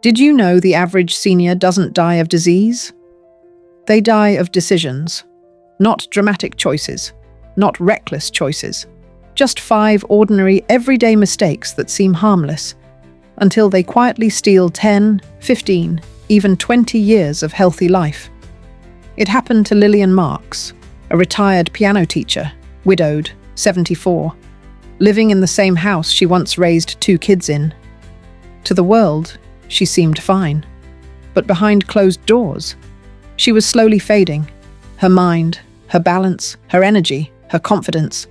Did you know the average senior doesn't die of disease? They die of decisions. Not dramatic choices, not reckless choices. Just 5 ordinary, everyday mistakes that seem harmless, until they quietly steal 10, 15, even 20 years of healthy life. It happened to Lillian Marks, a retired piano teacher, widowed, 74, living in the same house she once raised 2 kids in. To the world, she seemed fine. But behind closed doors, she was slowly fading. Her mind, her balance, her energy, her confidence.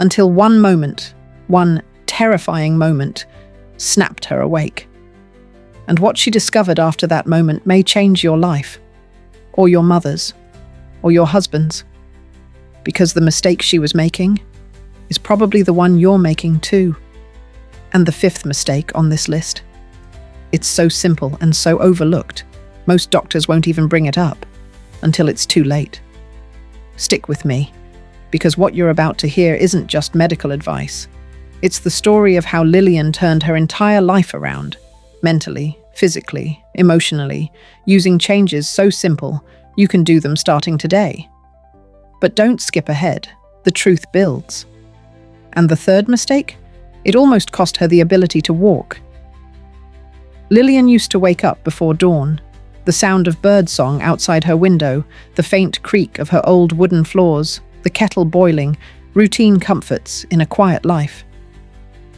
Until one moment, one terrifying moment, snapped her awake. And what she discovered after that moment may change your life, or your mother's, or your husband's. Because the mistake she was making is probably the one you're making too. And the 5th mistake on this list. It's so simple and so overlooked, most doctors won't even bring it up until it's too late. Stick with me, because what you're about to hear isn't just medical advice. It's the story of how Lillian turned her entire life around, mentally, physically, emotionally, using changes so simple you can do them starting today. But don't skip ahead, the truth builds. And the 3rd mistake? It almost cost her the ability to walk. Lillian used to wake up before dawn, the sound of birdsong outside her window, the faint creak of her old wooden floors, the kettle boiling, routine comforts in a quiet life.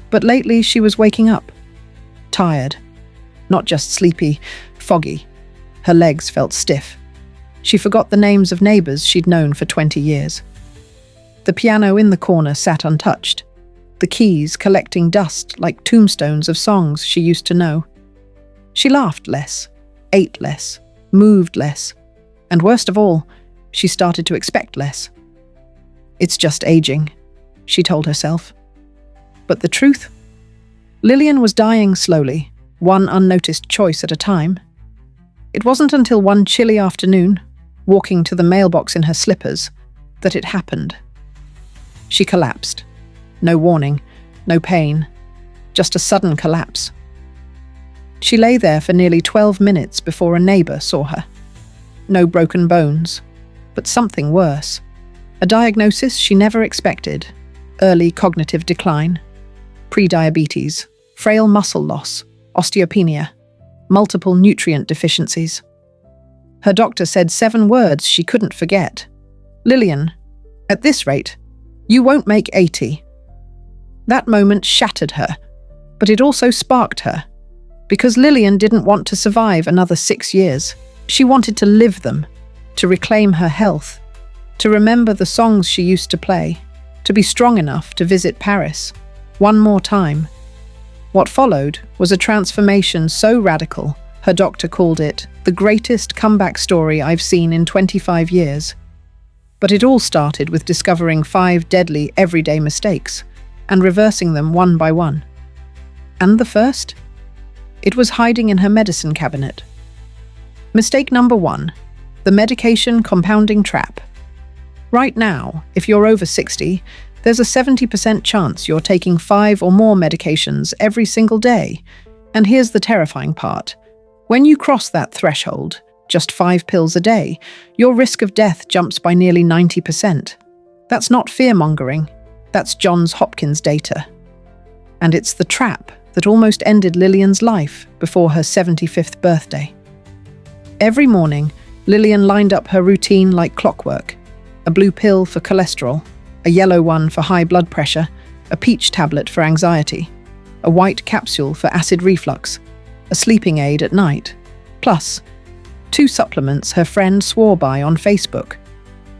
But lately she was waking up, tired, not just sleepy, foggy. Her legs felt stiff. She forgot the names of neighbors she'd known for 20 years. The piano in the corner sat untouched, the keys collecting dust like tombstones of songs she used to know. She laughed less, ate less, moved less, and worst of all, she started to expect less. It's just aging, she told herself. But the truth? Lillian was dying slowly, one unnoticed choice at a time. It wasn't until one chilly afternoon, walking to the mailbox in her slippers, that it happened. She collapsed. No warning, no pain, just a sudden collapse. She lay there for nearly 12 minutes before a neighbor saw her. No broken bones, but something worse. A diagnosis she never expected. Early cognitive decline, prediabetes, frail muscle loss, osteopenia, multiple nutrient deficiencies. Her doctor said 7 words she couldn't forget. Lillian, at this rate, you won't make 80. That moment shattered her, but it also sparked her. Because Lillian didn't want to survive another 6 years. She wanted to live them, to reclaim her health, to remember the songs she used to play, to be strong enough to visit Paris one more time. What followed was a transformation so radical, her doctor called it the greatest comeback story I've seen in 25 years. But it all started with discovering 5 deadly everyday mistakes and reversing them one by one. And the first? It was hiding in her medicine cabinet. Mistake number 1, the medication compounding trap. Right now, if you're over 60, there's a 70% chance you're taking 5 or more medications every single day. And here's the terrifying part. When you cross that threshold, just 5 pills a day, your risk of death jumps by nearly 90%. That's not fear-mongering. That's Johns Hopkins data. And it's the trap that almost ended Lillian's life before her 75th birthday. Every morning, Lillian lined up her routine like clockwork. A blue pill for cholesterol, a yellow one for high blood pressure, a peach tablet for anxiety, a white capsule for acid reflux, a sleeping aid at night, plus 2 supplements her friend swore by on Facebook.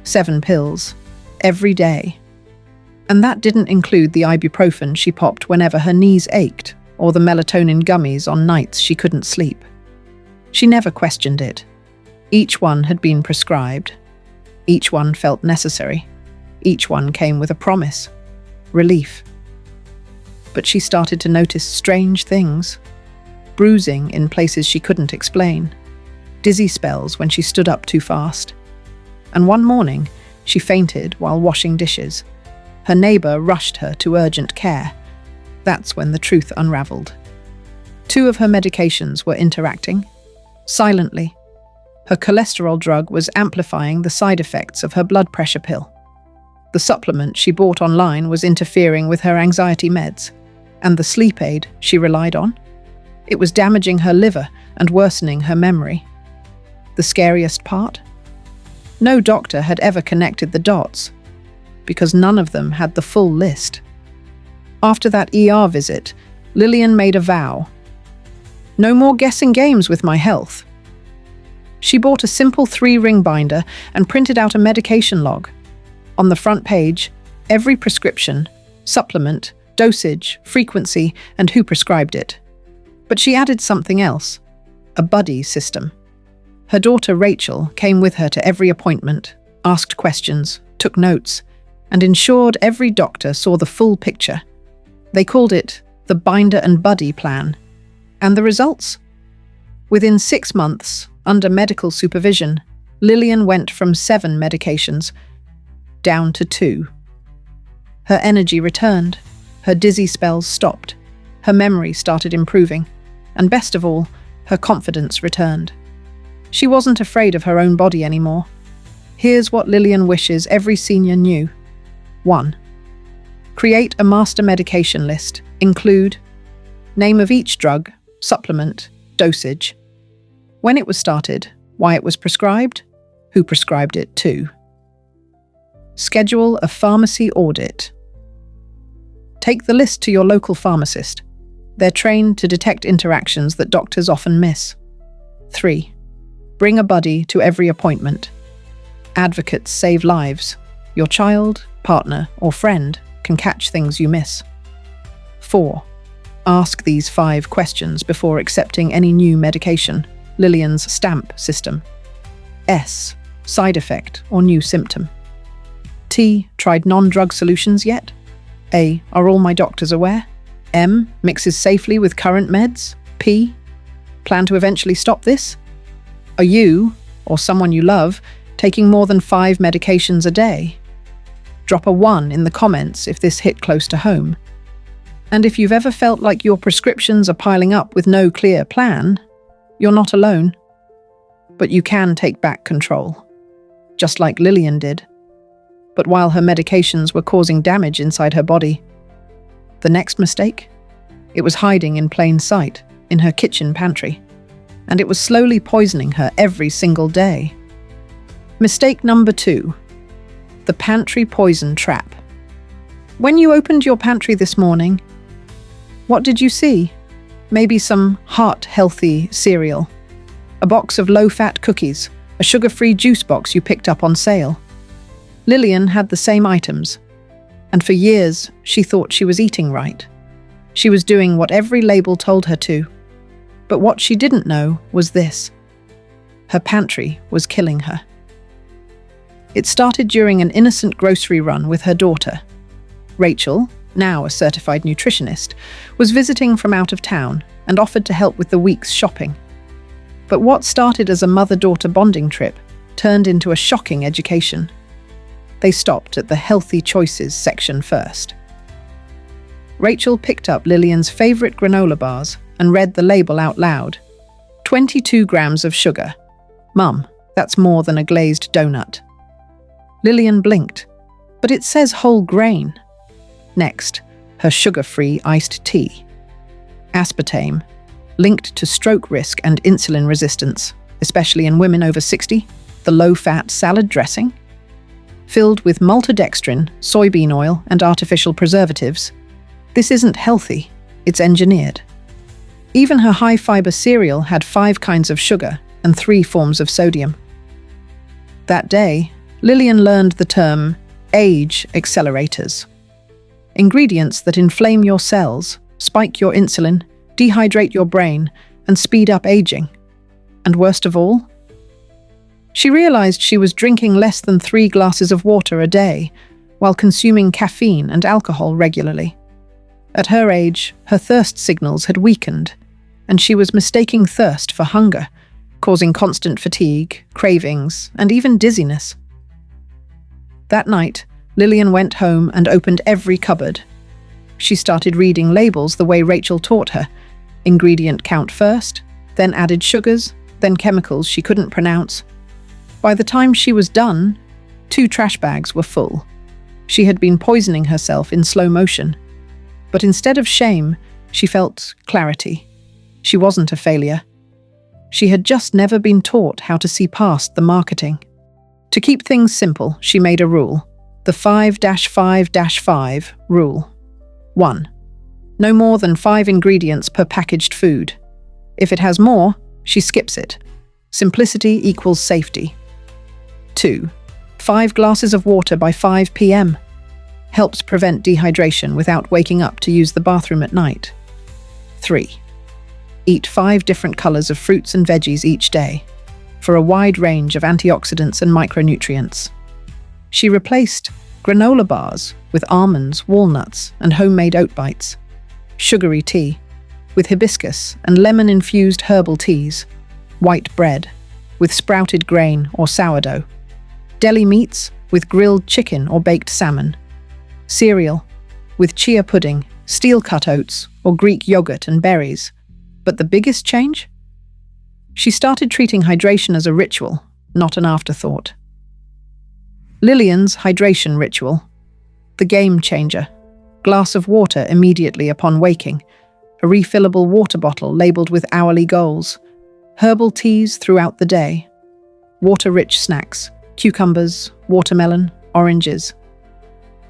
7 pills, every day. And that didn't include the ibuprofen she popped whenever her knees ached, or the melatonin gummies on nights she couldn't sleep. She never questioned it. Each one had been prescribed. Each one felt necessary. Each one came with a promise. Relief. But she started to notice strange things. Bruising in places she couldn't explain. Dizzy spells when she stood up too fast. And one morning, she fainted while washing dishes. Her neighbor rushed her to urgent care. That's when the truth unraveled. Two of her medications were interacting. Silently, her cholesterol drug was amplifying the side effects of her blood pressure pill. The supplement she bought online was interfering with her anxiety meds, and the sleep aid she relied on, it was damaging her liver and worsening her memory. The scariest part? No doctor had ever connected the dots, because none of them had the full list. After that ER visit, Lillian made a vow. No more guessing games with my health. She bought a simple 3-ring binder and printed out a medication log. On the front page, every prescription, supplement, dosage, frequency, and who prescribed it. But she added something else, a buddy system. Her daughter Rachel came with her to every appointment, asked questions, took notes, and ensured every doctor saw the full picture. They called it the Binder and Buddy Plan. And the results? Within 6 months, under medical supervision, Lillian went from 7 medications down to 2. Her energy returned, her dizzy spells stopped, her memory started improving, and best of all, her confidence returned. She wasn't afraid of her own body anymore. Here's what Lillian wishes every senior knew. 1. Create a master medication list. Include name of each drug, supplement, dosage, when it was started, why it was prescribed, who prescribed it to. Schedule a pharmacy audit. Take the list to your local pharmacist. They're trained to detect interactions that doctors often miss. 3. Bring a buddy to every appointment. Advocates save lives. Your child, partner, or friend can catch things you miss. 4. Ask these 5 questions before accepting any new medication. Lillian's stamp system. S. Side effect or new symptom. T. Tried non-drug solutions yet? A. Are all my doctors aware? M. Mixes safely with current meds? P. Plan to eventually stop this? Are you, or someone you love, taking more than 5 medications a day? Drop a 1 in the comments if this hit close to home. And if you've ever felt like your prescriptions are piling up with no clear plan, you're not alone. But you can take back control, just like Lillian did. But while her medications were causing damage inside her body, the next mistake? It was hiding in plain sight, in her kitchen pantry, and it was slowly poisoning her every single day. Mistake number 2. The pantry poison trap. When you opened your pantry this morning, what did you see? Maybe some heart-healthy cereal, a box of low-fat cookies, a sugar-free juice box you picked up on sale. Lillian had the same items, and for years she thought she was eating right. She was doing what every label told her to. But what she didn't know was this. Her pantry was killing her. It started during an innocent grocery run with her daughter. Rachel, now a certified nutritionist, was visiting from out of town and offered to help with the week's shopping. But what started as a mother-daughter bonding trip turned into a shocking education. They stopped at the healthy choices section first. Rachel picked up Lillian's favorite granola bars and read the label out loud. 22 grams of sugar. Mum, that's more than a glazed donut. Lillian blinked. But it says whole grain. Next, her sugar-free iced tea. Aspartame, linked to stroke risk and insulin resistance, especially in women over 60. The low-fat salad dressing, filled with maltodextrin, soybean oil, and artificial preservatives. This isn't healthy, it's engineered. Even her high-fiber cereal had 5 kinds of sugar and 3 forms of sodium. That day, Lillian learned the term age accelerators. Ingredients that inflame your cells, spike your insulin, dehydrate your brain, and speed up aging. And worst of all, she realized she was drinking less than 3 glasses of water a day while consuming caffeine and alcohol regularly. At her age, her thirst signals had weakened, and she was mistaking thirst for hunger, causing constant fatigue, cravings, and even dizziness. That night, Lillian went home and opened every cupboard. She started reading labels the way Rachel taught her, ingredient count first, then added sugars, then chemicals she couldn't pronounce. By the time she was done, 2 trash bags were full. She had been poisoning herself in slow motion. But instead of shame, she felt clarity. She wasn't a failure. She had just never been taught how to see past the marketing. To keep things simple, she made a rule. The 5-5-5 rule. 1. No more than 5 ingredients per packaged food. If it has more, she skips it. Simplicity equals safety. 2. 5 glasses of water by 5 p.m. Helps prevent dehydration without waking up to use the bathroom at night. 3. Eat 5 different colors of fruits and veggies each day for a wide range of antioxidants and micronutrients. She replaced granola bars with almonds, walnuts, and homemade oat bites, sugary tea with hibiscus and lemon-infused herbal teas, white bread with sprouted grain or sourdough, deli meats with grilled chicken or baked salmon, cereal with chia pudding, steel-cut oats, or Greek yogurt and berries. But the biggest change? She started treating hydration as a ritual, not an afterthought. Lillian's hydration ritual. The game changer. Glass of water immediately upon waking. A refillable water bottle labeled with hourly goals. Herbal teas throughout the day. Water-rich snacks. Cucumbers, watermelon, oranges.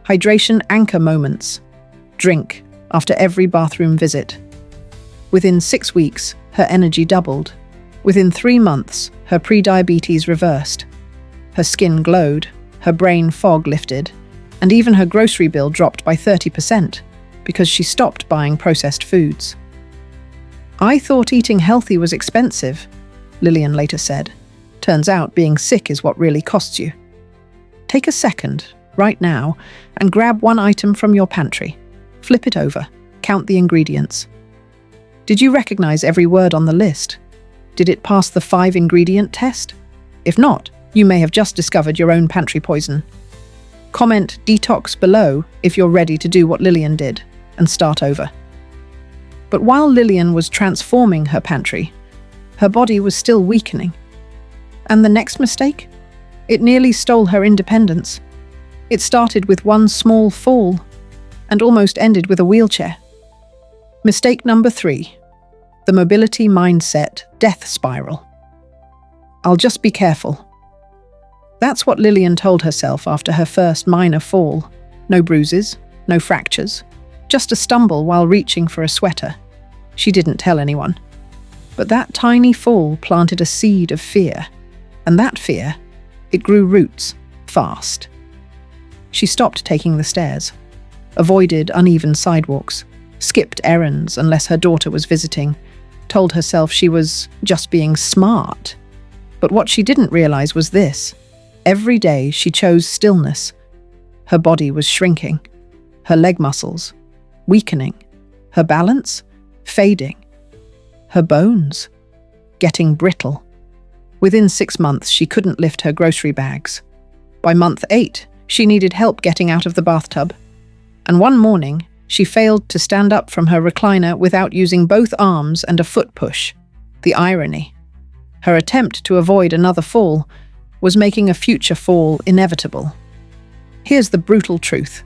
Hydration anchor moments. Drink after every bathroom visit. Within 6 weeks, her energy doubled. Within 3 months, her pre-diabetes reversed. Her skin glowed, her brain fog lifted, and even her grocery bill dropped by 30% because she stopped buying processed foods. "I thought eating healthy was expensive," Lillian later said. "Turns out being sick is what really costs you." Take a second, right now, and grab one item from your pantry. Flip it over. Count the ingredients. Did you recognize every word on the list? Did it pass the 5-ingredient test? If not, you may have just discovered your own pantry poison. Comment "detox" below if you're ready to do what Lillian did and start over. But while Lillian was transforming her pantry, her body was still weakening. And the next mistake? It nearly stole her independence. It started with one small fall and almost ended with a wheelchair. Mistake number 3. The mobility mindset death spiral. "I'll just be careful." That's what Lillian told herself after her first minor fall. No bruises, no fractures, just a stumble while reaching for a sweater. She didn't tell anyone. But that tiny fall planted a seed of fear. And that fear, it grew roots, fast. She stopped taking the stairs, avoided uneven sidewalks, skipped errands unless her daughter was visiting, told herself she was just being smart. But what she didn't realize was this. Every day she chose stillness. Her body was shrinking, her leg muscles weakening, her balance fading, her bones getting brittle. Within 6 months, she couldn't lift her grocery bags. By month 8, she needed help getting out of the bathtub. And one morning, she failed to stand up from her recliner without using both arms and a foot push. The irony. Her attempt to avoid another fall was making a future fall inevitable. Here's the brutal truth.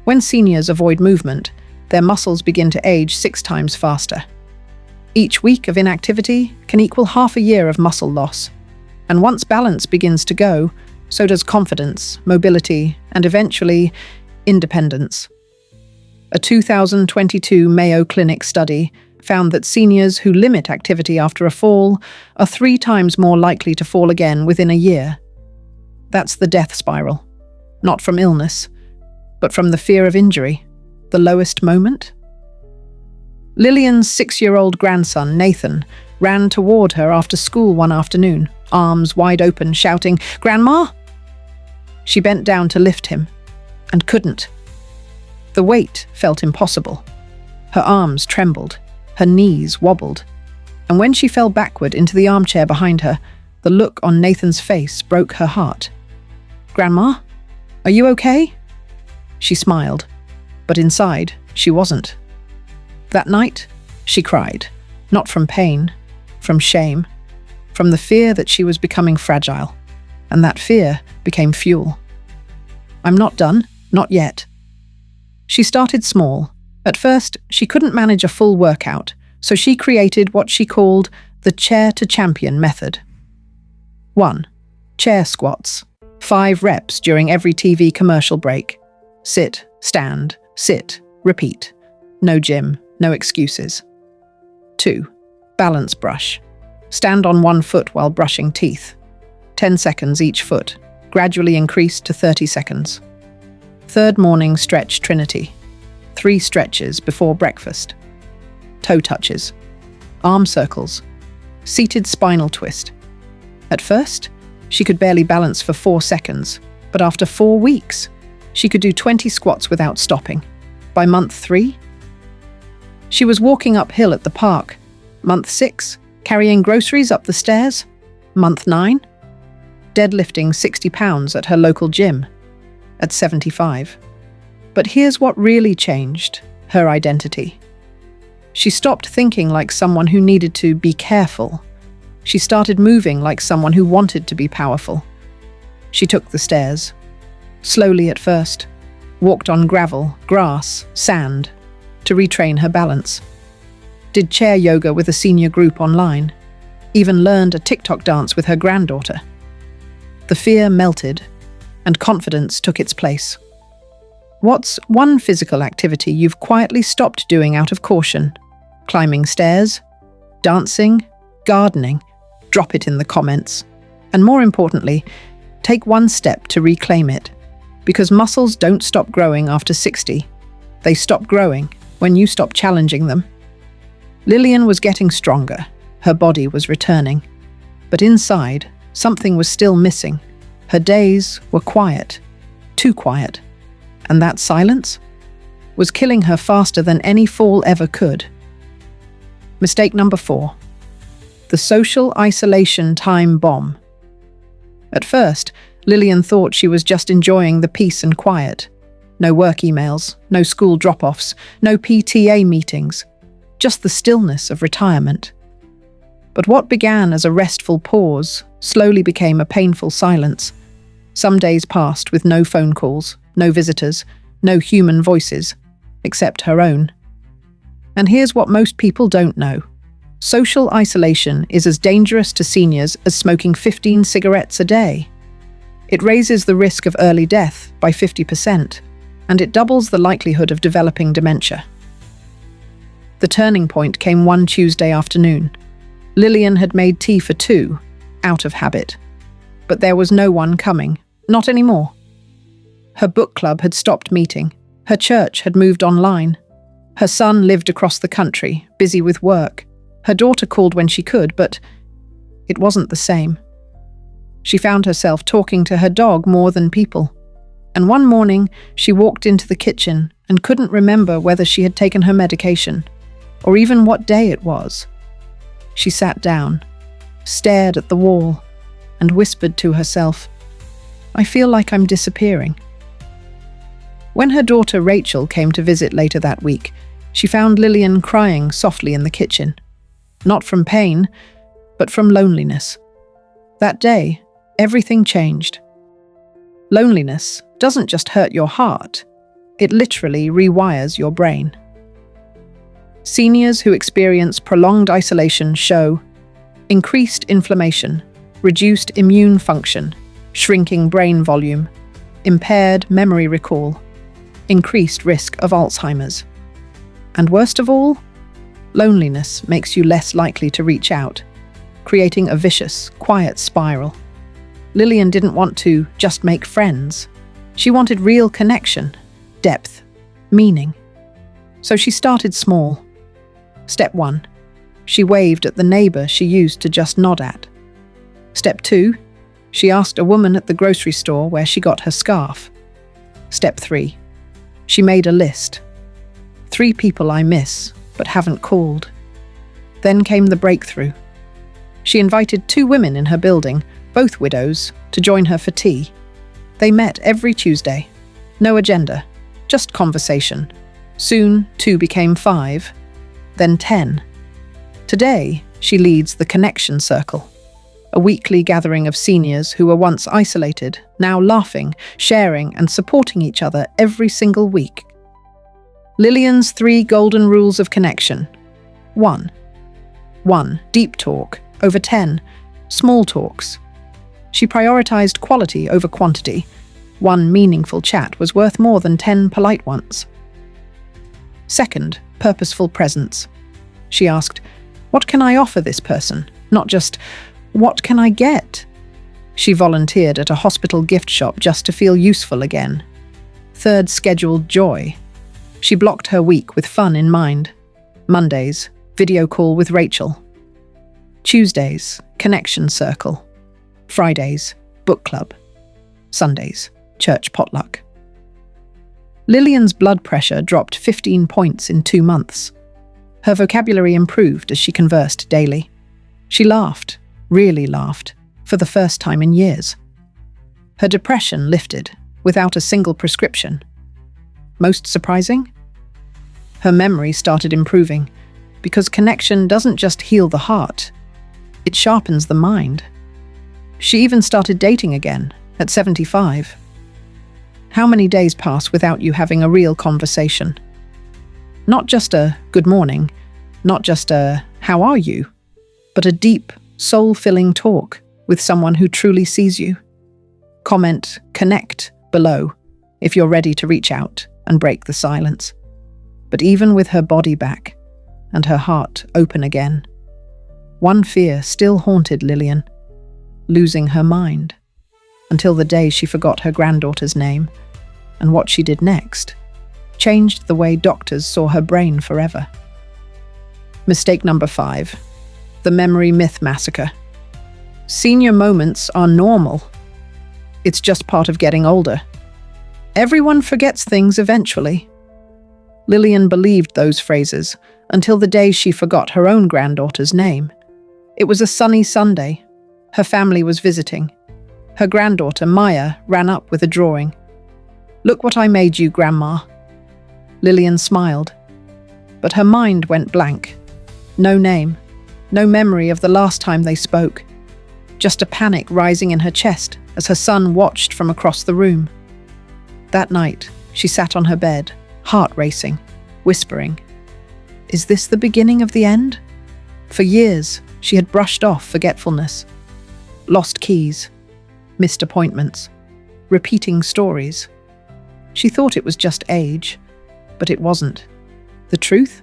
When seniors avoid movement, their muscles begin to age 6 times faster. Each week of inactivity can equal half a year of muscle loss. And once balance begins to go, so does confidence, mobility, and eventually, independence. A 2022 Mayo Clinic study found that seniors who limit activity after a fall are 3 times more likely to fall again within a year. That's the death spiral. Not from illness, but from the fear of injury, the lowest moment. Lillian's 6-year-old grandson, Nathan, ran toward her after school one afternoon, arms wide open, shouting, "Grandma!" She bent down to lift him, and couldn't. The weight felt impossible. Her arms trembled, her knees wobbled, and when she fell backward into the armchair behind her, the look on Nathan's face broke her heart. "Grandma, are you okay?" She smiled, but inside, she wasn't. That night, she cried, Not from pain, from shame, from the fear that she was becoming fragile, and that fear became fuel. I'm not done, not yet. She started small. At first, she couldn't manage a full workout, so she created what she called the chair-to-champion method. 1. Chair squats. 5 reps during every TV commercial break. Sit, stand, sit, repeat. No gym, no excuses. 2. Balance brush. Stand on one foot while brushing teeth. 10 seconds each foot, gradually increased to 30 seconds. 3rd morning stretch trinity. 3 stretches before breakfast. Toe touches. Arm circles. Seated spinal twist. At first, she could barely balance for 4 seconds, but after 4 weeks, she could do 20 squats without stopping. By month 3, she was walking uphill at the park. Month 6, carrying groceries up the stairs. Month 9, deadlifting 60 pounds at her local gym. At 75. But here's what really changed: her identity. She stopped thinking like someone who needed to be careful. She started moving like someone who wanted to be powerful. She took the stairs. Slowly at first. Walked on gravel, grass, sand, to retrain her balance. Did chair yoga with a senior group online. Even learned a TikTok dance with her granddaughter. The fear melted, and confidence took its place. What's one physical activity you've quietly stopped doing out of caution? Climbing stairs? Dancing? Gardening? Drop it in the comments. And more importantly, take one step to reclaim it. Because muscles don't stop growing after 60. They stop growing when you stop challenging them. Lillian was getting stronger. Her body was returning. But inside, something was still missing. Her days were quiet. Too quiet. And that silence was killing her faster than any fall ever could. Mistake number 4. The social isolation time bomb. At first, Lillian thought she was just enjoying the peace and quiet. No work emails, no school drop-offs, no PTA meetings, just the stillness of retirement. But what began as a restful pause slowly became a painful silence. Some days passed with no phone calls, no visitors, no human voices, except her own. And here's what most people don't know. Social isolation is as dangerous to seniors as smoking 15 cigarettes a day. It raises the risk of early death by 50%, and it doubles the likelihood of developing dementia. The turning point came one Tuesday afternoon. Lillian had made tea for 2, out of habit. But there was no one coming, not anymore. Her book club had stopped meeting. Her church had moved online. Her son lived across the country, busy with work. Her daughter called when she could, but it wasn't the same. She found herself talking to her dog more than people. And one morning, she walked into the kitchen and couldn't remember whether she had taken her medication, or even what day it was. She sat down, stared at the wall, and whispered to herself, "I feel like I'm disappearing." When her daughter Rachel came to visit later that week, she found Lillian crying softly in the kitchen. Not from pain, but from loneliness. That day, everything changed. Loneliness doesn't just hurt your heart, it literally rewires your brain. Seniors who experience prolonged isolation show increased inflammation, reduced immune function, shrinking brain volume, impaired memory recall, increased risk of Alzheimer's. And worst of all, loneliness makes you less likely to reach out, creating a vicious, quiet spiral. Lillian didn't want to just make friends. She wanted real connection, depth, meaning. So she started small. Step 1. She waved at the neighbor she used to just nod at. Step 2. She asked a woman at the grocery store where she got her scarf. Step 3. She made a list. 3 people I miss, but haven't called. Then came the breakthrough. She invited 2 women in her building, both widows, to join her for tea. They met every Tuesday. No agenda, just conversation. Soon, 2 became 5, then 10. Today, she leads the Connection Circle, a weekly gathering of seniors who were once isolated, now laughing, sharing, and supporting each other every single week. Lillian's 3 golden rules of connection. 1. Deep talk over 10 small talks. She prioritized quality over quantity. 1 meaningful chat was worth more than 10 polite ones. 2. Purposeful presence. She asked, "What can I offer this person?" Not just, "What can I get?" She volunteered at a hospital gift shop just to feel useful again. 3. Scheduled joy. She blocked her week with fun in mind. Mondays, video call with Rachel. Tuesdays, Connection Circle. Fridays, book club. Sundays, church potluck. Lillian's blood pressure dropped 15 points in 2 months. Her vocabulary improved as she conversed daily. She laughed, really laughed, for the first time in years. Her depression lifted, without a single prescription. Most surprising? Her memory started improving, because connection doesn't just heal the heart, it sharpens the mind. She even started dating again, at 75. How many days pass without you having a real conversation? Not just a "good morning," not just a "how are you," but a deep, soul-filling talk with someone who truly sees you. Comment "connect" below if you're ready to reach out and break the silence. But even with her body back and her heart open again, one fear still haunted Lillian: losing her mind, until the day she forgot her granddaughter's name, and what she did next changed the way doctors saw her brain forever. Mistake number 5. The memory myth massacre. Senior moments are normal. It's just part of getting older. Everyone forgets things eventually. Lillian believed those phrases until the day she forgot her own granddaughter's name. It was a sunny Sunday. Her family was visiting. Her granddaughter, Maya, ran up with a drawing. "Look what I made you, Grandma." Lillian smiled, but her mind went blank. No name, no memory of the last time they spoke. Just a panic rising in her chest as her son watched from across the room. That night, she sat on her bed, heart racing, whispering, "Is this the beginning of the end?" For years, she had brushed off forgetfulness. Lost keys, missed appointments, repeating stories. She thought it was just age, but it wasn't. The truth?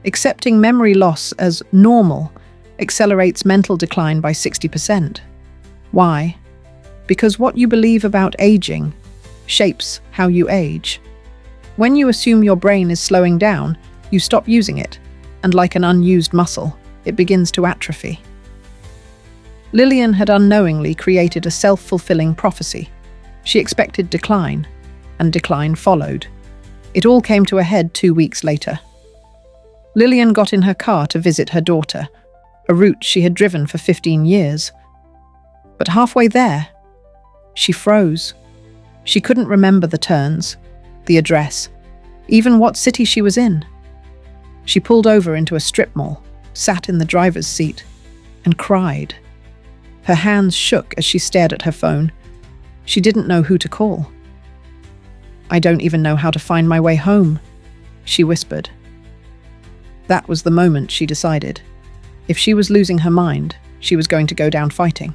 Accepting memory loss as normal accelerates mental decline by 60%. Why? Because what you believe about aging shapes how you age. When you assume your brain is slowing down, you stop using it, and like an unused muscle, it begins to atrophy. Lillian had unknowingly created a self-fulfilling prophecy. She expected decline, and decline followed. It all came to a head 2 weeks later. Lillian got in her car to visit her daughter, a route she had driven for 15 years. But halfway there, she froze. She couldn't remember the turns, the address, even what city she was in. She pulled over into a strip mall, sat in the driver's seat, and cried. Her hands shook as she stared at her phone. She didn't know who to call. "I don't even know how to find my way home," she whispered. That was the moment she decided. If she was losing her mind, she was going to go down fighting.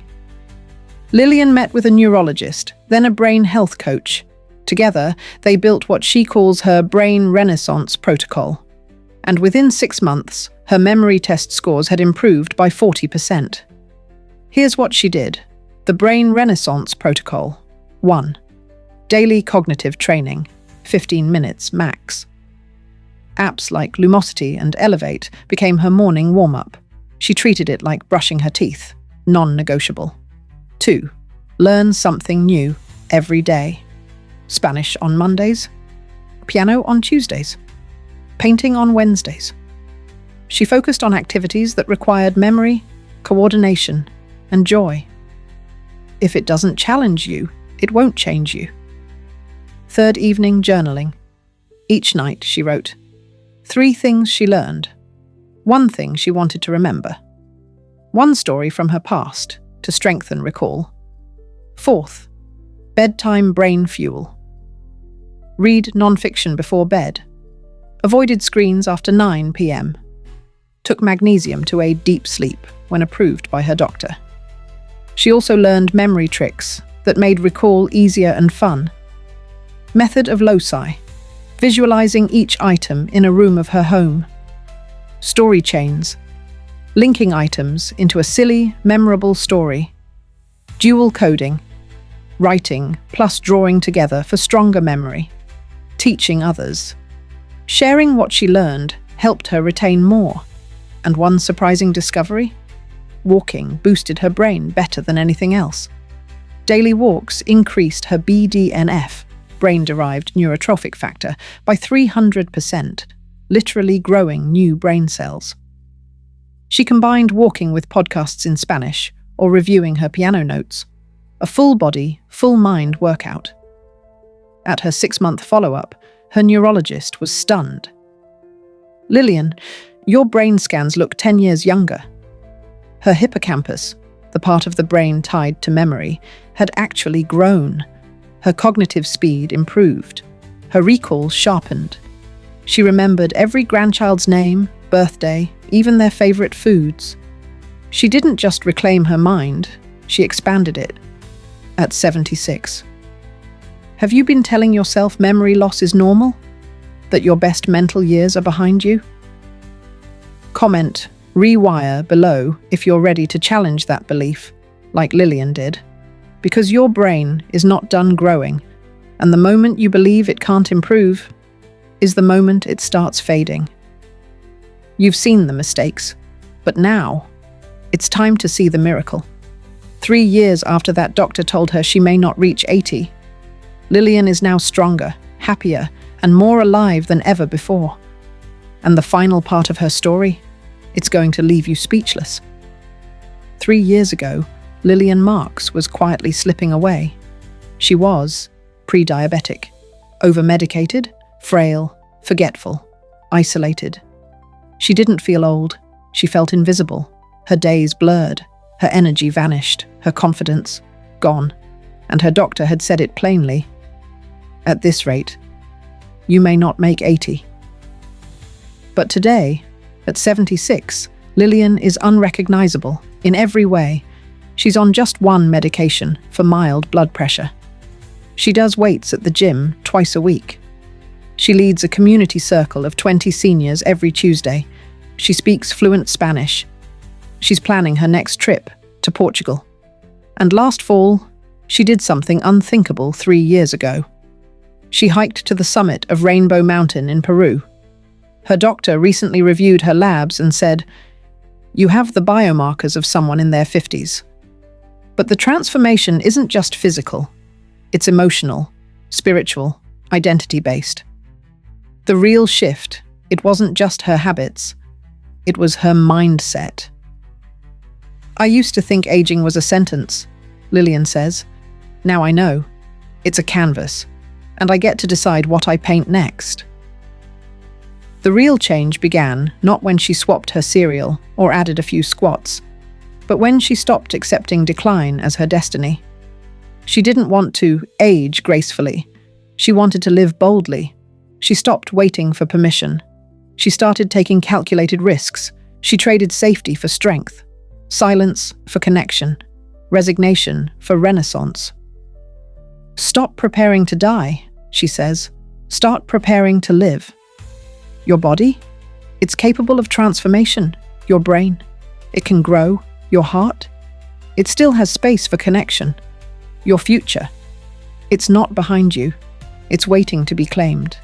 Lillian met with a neurologist, then a brain health coach. Together, they built what she calls her Brain Renaissance Protocol. And within 6 months, her memory test scores had improved by 40%. Here's what she did. The Brain Renaissance Protocol. 1. Daily cognitive training, 15 minutes max. Apps like Lumosity and Elevate became her morning warm-up. She treated it like brushing her teeth, non-negotiable. 2. Learn something new every day. Spanish on Mondays, piano on Tuesdays, painting on Wednesdays. She focused on activities that required memory, coordination, and joy. If it doesn't challenge you, it won't change you. 3rd evening journaling. Each night, she wrote 3 things she learned. One thing she wanted to remember. One story from her past to strengthen recall. Fourth, bedtime brain fuel. Read non-fiction before bed. Avoided screens after 9 p.m. Took magnesium to aid deep sleep when approved by her doctor. She also learned memory tricks that made recall easier and fun. Method of loci. Visualizing each item in a room of her home. Story chains. Linking items into a silly, memorable story. Dual coding. Writing plus drawing together for stronger memory. Teaching others. Sharing what she learned helped her retain more. And one surprising discovery? Walking boosted her brain better than anything else. Daily walks increased her BDNF, brain-derived neurotrophic factor, by 300%, literally growing new brain cells. She combined walking with podcasts in Spanish or reviewing her piano notes. A full-body, full-mind workout. At her 6-month follow-up, her neurologist was stunned. "Lillian, your brain scans look 10 years younger." Her hippocampus, the part of the brain tied to memory, had actually grown. Her cognitive speed improved. Her recall sharpened. She remembered every grandchild's name, birthday, even their favorite foods. She didn't just reclaim her mind, she expanded it. At 76. Have you been telling yourself memory loss is normal? That your best mental years are behind you? Comment "rewire" below if you're ready to challenge that belief, like Lillian did. Because your brain is not done growing, and the moment you believe it can't improve is the moment it starts fading. You've seen the mistakes, but now it's time to see the miracle. 3 years after that doctor told her she may not reach 80, Lillian is now stronger, happier, and more alive than ever before. And the final part of her story? It's going to leave you speechless. 3 years ago, Lillian Marks was quietly slipping away. She was pre-diabetic, overmedicated, frail, forgetful, isolated. She didn't feel old. She felt invisible. Her days blurred. Her energy vanished. Her confidence gone. And her doctor had said it plainly. At this rate, you may not make 80. But today, at 76, Lillian is unrecognizable in every way. She's on just one medication for mild blood pressure. She does weights at the gym twice a week. She leads a community circle of 20 seniors every Tuesday. She speaks fluent Spanish. She's planning her next trip to Portugal. And last fall, she did something unthinkable 3 years ago. She hiked to the summit of Rainbow Mountain in Peru. Her doctor recently reviewed her labs and said, "You have the biomarkers of someone in their 50s. But the transformation isn't just physical. It's emotional, spiritual, identity-based. The real shift, it wasn't just her habits. It was her mindset." "I used to think aging was a sentence," Lillian says. "Now I know. It's a canvas, and I get to decide what I paint next." The real change began not when she swapped her cereal or added a few squats, but when she stopped accepting decline as her destiny. She didn't want to age gracefully. She wanted to live boldly. She stopped waiting for permission. She started taking calculated risks. She traded safety for strength, silence for connection, resignation for renaissance. "Stop preparing to die," she says. "Start preparing to live." Your body? It's capable of transformation. Your brain? It can grow. Your heart? It still has space for connection. Your future? It's not behind you. It's waiting to be claimed.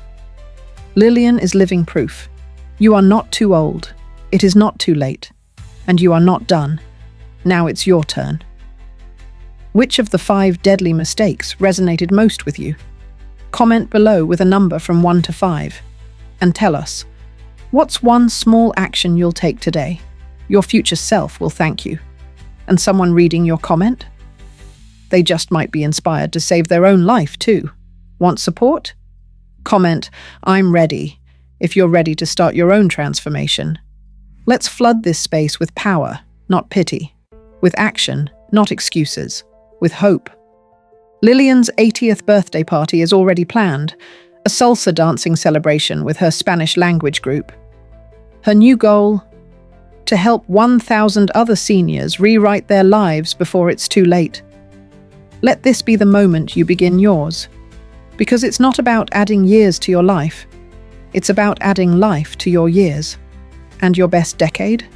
Lillian is living proof. You are not too old. It is not too late. And you are not done. Now it's your turn. Which of the 5 deadly mistakes resonated most with you? Comment below with a number from 1 to 5. And tell us, what's one small action you'll take today? Your future self will thank you. And someone reading your comment? They just might be inspired to save their own life too. Want support? Comment, "I'm ready," if you're ready to start your own transformation. Let's flood this space with power, not pity, with action, not excuses, with hope. Lillian's 80th birthday party is already planned, a salsa dancing celebration with her Spanish language group. Her new goal? To help 1,000 other seniors rewrite their lives before it's too late. Let this be the moment you begin yours. Because it's not about adding years to your life. It's about adding life to your years. And your best decade?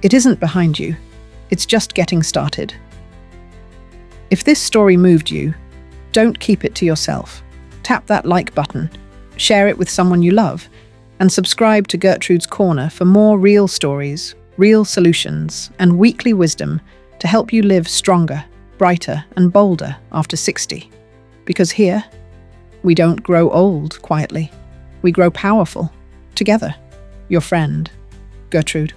It isn't behind you. It's just getting started. If this story moved you, don't keep it to yourself. Tap that like button, share it with someone you love, and subscribe to Gertrude's Corner for more real stories, real solutions, and weekly wisdom to help you live stronger, brighter, and bolder after 60. Because here, we don't grow old quietly. We grow powerful, together. Your friend, Gertrude.